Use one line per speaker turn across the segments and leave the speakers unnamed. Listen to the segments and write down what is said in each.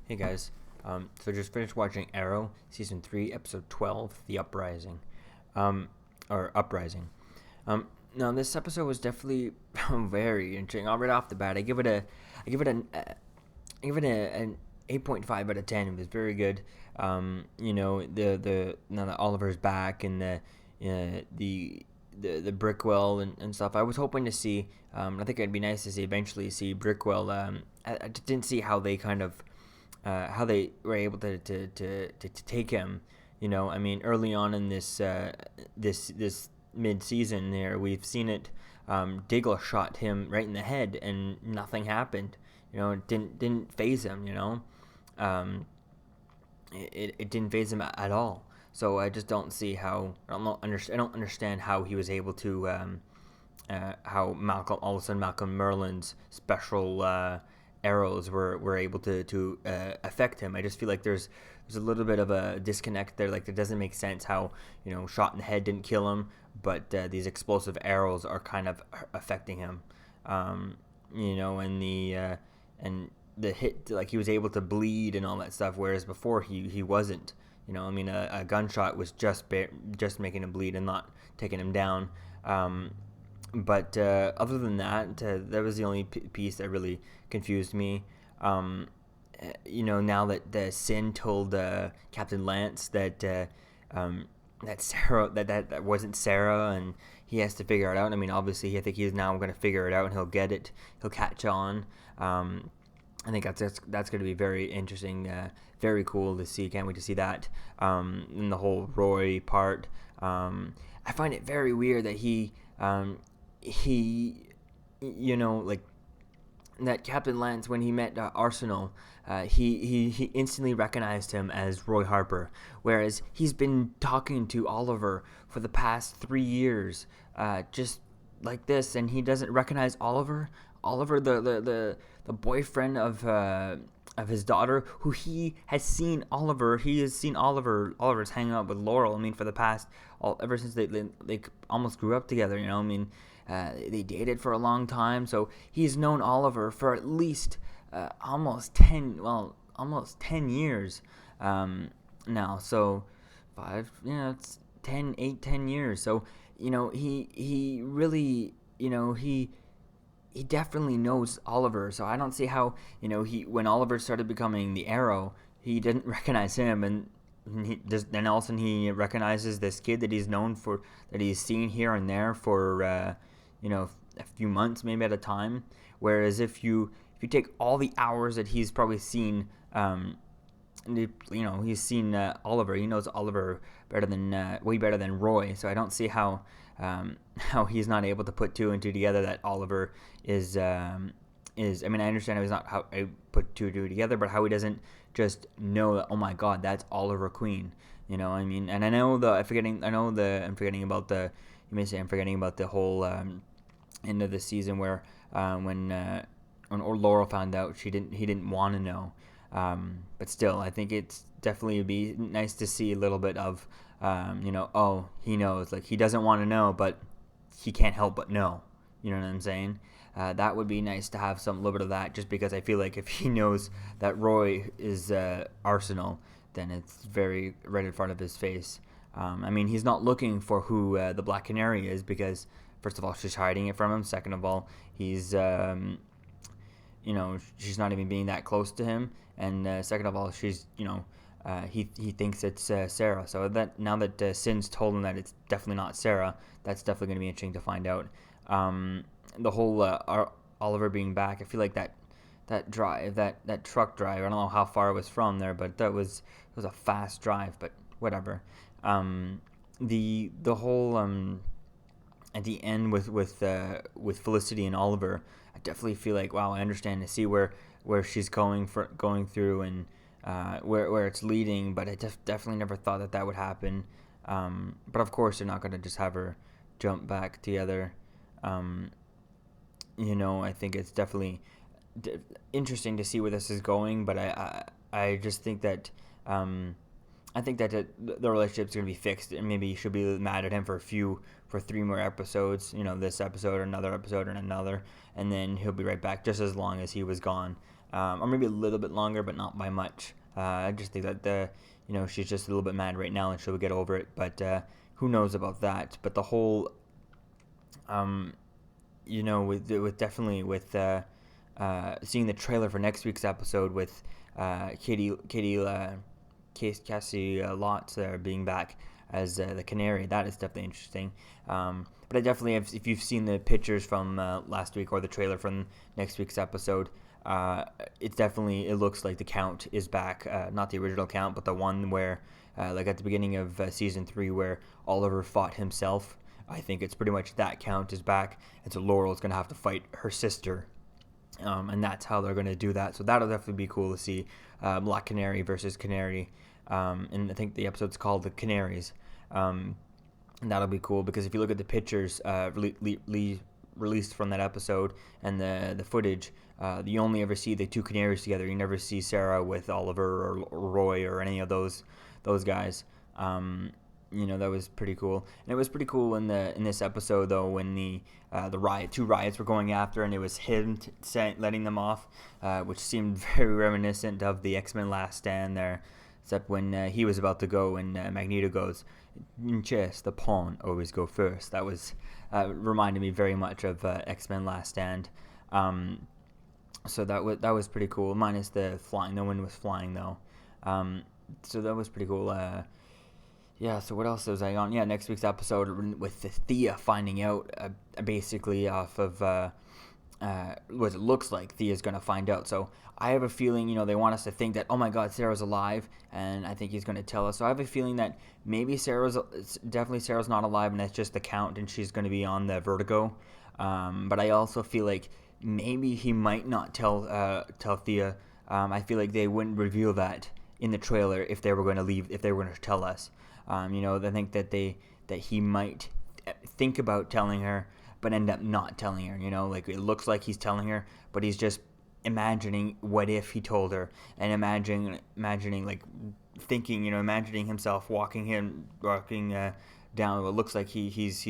Hey guys, so just finished watching Arrow season 3, episode 12, The Uprising, or Uprising. Now this episode was definitely very interesting. Right off the bat, I give it an 8.5 out of 10. It was very good. The now that Oliver's back and the Brickwell and stuff. I was hoping to see. I think it'd be nice to see eventually see Brickwell. I didn't see how they were able to take him. I mean, early on in this mid season there, we've seen it. Diggle shot him right in the head, and nothing happened. It didn't phase him. It didn't phase him at all. So I just don't see how. I don't understand how he was able to. How Malcolm, all of a sudden, Malcolm Merlin's special arrows were able to affect him. I just feel like there's a little bit of a disconnect there. Like, it doesn't make sense how shot in the head didn't kill him, but these explosive arrows are kind of affecting him. And the hit, like, he was able to bleed and all that stuff, whereas before he wasn't. I mean, a gunshot was just making him bleed and not taking him down. But other than that, that was the only piece that really confused me. Now that Sin told Captain Lance that Sarah that wasn't Sarah, and he has to figure it out. I mean, obviously, I think he's now going to figure it out, and he'll get it. He'll catch on. I think that's going to be very interesting, very cool to see. Can't wait to see that. In the whole Roy part, I find it very weird that like that Captain Lance, when he met Arsenal, he instantly recognized him as Roy Harper, whereas he's been talking to Oliver for the past 3 years, just like this, and he doesn't recognize Oliver. Oliver, the boyfriend of his daughter, who he has seen Oliver's hanging out with Laurel. I mean, for the past ever since they almost grew up together. I mean, they dated for a long time, so he's known Oliver for at least almost 10 years now. So 5, it's 10 years. So he really, he definitely knows Oliver. So I don't see how, when Oliver started becoming the Arrow, he didn't recognize him, and then all of a sudden he recognizes this kid that he's known for, that he's seen here and there for a few months maybe at a time. Whereas if you take all the hours that he's probably seen, he's seen Oliver. He knows Oliver better than way better than Roy. So I don't see how he's not able to put two and two together. That Oliver is. I mean, I understand he's not how I put two and two together, but how he doesn't just know that, oh my God, that's Oliver Queen. I mean, and I know I'm forgetting about the. You may say I'm forgetting about the whole end of the season where when Laurel found out, he didn't want to know. But still, I think it's definitely would be nice to see a little bit of, oh, he knows. Like, he doesn't want to know, but he can't help but know. You know what I'm saying? That would be nice to have some little bit of that, just because I feel like if he knows that Roy is Arsenal, then it's very right in front of his face. I mean, he's not looking for who the Black Canary is, because first of all, she's hiding it from him. Second of all, he's she's not even being that close to him. And second of all, she's he thinks it's Sarah. So that now that Sin's told him that it's definitely not Sarah, that's definitely going to be interesting to find out. The whole Oliver being back, I feel like that drive, that truck drive, I don't know how far it was from there, but it was a fast drive. But whatever. The whole at the end with Felicity and Oliver, I definitely feel like, wow, I understand to see where she's going through, and where it's leading, but I definitely never thought that would happen. But of course, they're not going to just have her jump back together. I think it's definitely interesting to see where this is going, but I just think that I think that the relationship's going to be fixed, and maybe you should be mad at him for 3 more episodes, this episode or another episode or another, and then he'll be right back just as long as he was gone. or maybe a little bit longer, but not by much. I just think that she's just a little bit mad right now, and she'll get over it. But who knows about that? But the whole, with definitely with seeing the trailer for next week's episode with Cassie Lotz being back as the Canary, that is definitely interesting. But I definitely have, if you've seen the pictures from last week or the trailer from next week's episode, it looks like the Count is back, not the original Count, but the one where, like at the beginning of season 3, where Oliver fought himself. I think it's pretty much that Count is back, and so Laurel's going to have to fight her sister, and that's how they're going to do that. So that'll definitely be cool to see, Black Canary versus Canary, and I think the episode's called The Canaries, and that'll be cool because if you look at the pictures released from that episode and the footage, you only ever see the two Canaries together. You never see Sarah with Oliver or Roy or any of those guys. That was pretty cool, and it was pretty cool in this episode though when the two riots were going after, and it was him letting them off, which seemed very reminiscent of the X-Men Last Stand there, except when he was about to go and Magneto goes, "In chess, the pawn always go first." That was reminded me very much of X-Men Last Stand. So that was pretty cool, minus the flying. No one was flying though, so that was pretty cool. Yeah, so what else was I on? Yeah, next week's episode with Thea finding out, basically off of what it looks like Thea's going to find out. So I have a feeling, they want us to think that, oh my God, Sarah's alive, and I think he's going to tell us. So I have a feeling that maybe Sarah's not alive, and that's just the Count, and she's going to be on the Vertigo. But I also feel like maybe he might not tell Thea. I feel like they wouldn't reveal that in the trailer if they were going to tell us. I think that he might think about telling her, but end up not telling her. Like it looks like he's telling her, but he's just imagining what if he told her, and imagining like thinking, imagining himself walking down what looks like he's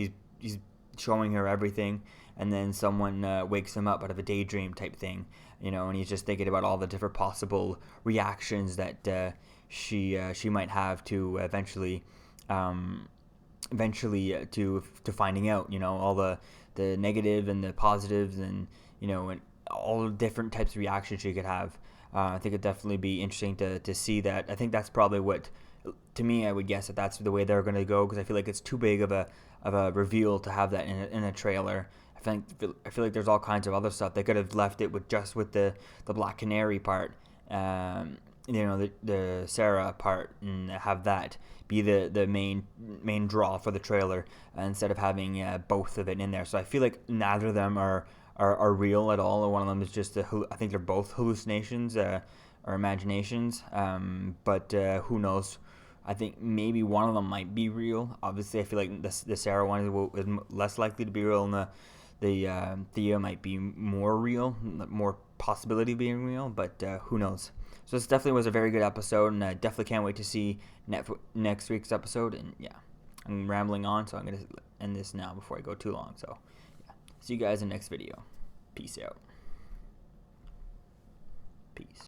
showing her everything, and then someone wakes him up out of a daydream type thing, and he's just thinking about all the different possible reactions that she might have to eventually to finding out, all the negative and the positives, and and all the different types of reactions she could have. I think it'd definitely be interesting to see that. I think that's probably what, to me, I would guess that that's the way they're going to go, because I feel like it's too big of a reveal to have that in a trailer. I feel like there's all kinds of other stuff. They could have left it with the Black Canary part, the Sarah part, and have that be the main draw for the trailer, instead of having both of it in there. So I feel like neither of them are real at all, or one of them is just I think they're both hallucinations or imaginations, but who knows. I think maybe one of them might be real. Obviously, I feel like the Sarah one is less likely to be real, and the Thea might be more real, more possibility of being real, but who knows. So this definitely was a very good episode, and I definitely can't wait to see next week's episode. And yeah, I'm rambling on, so I'm going to end this now before I go too long. So yeah, see you guys in the next video. Peace out. Peace.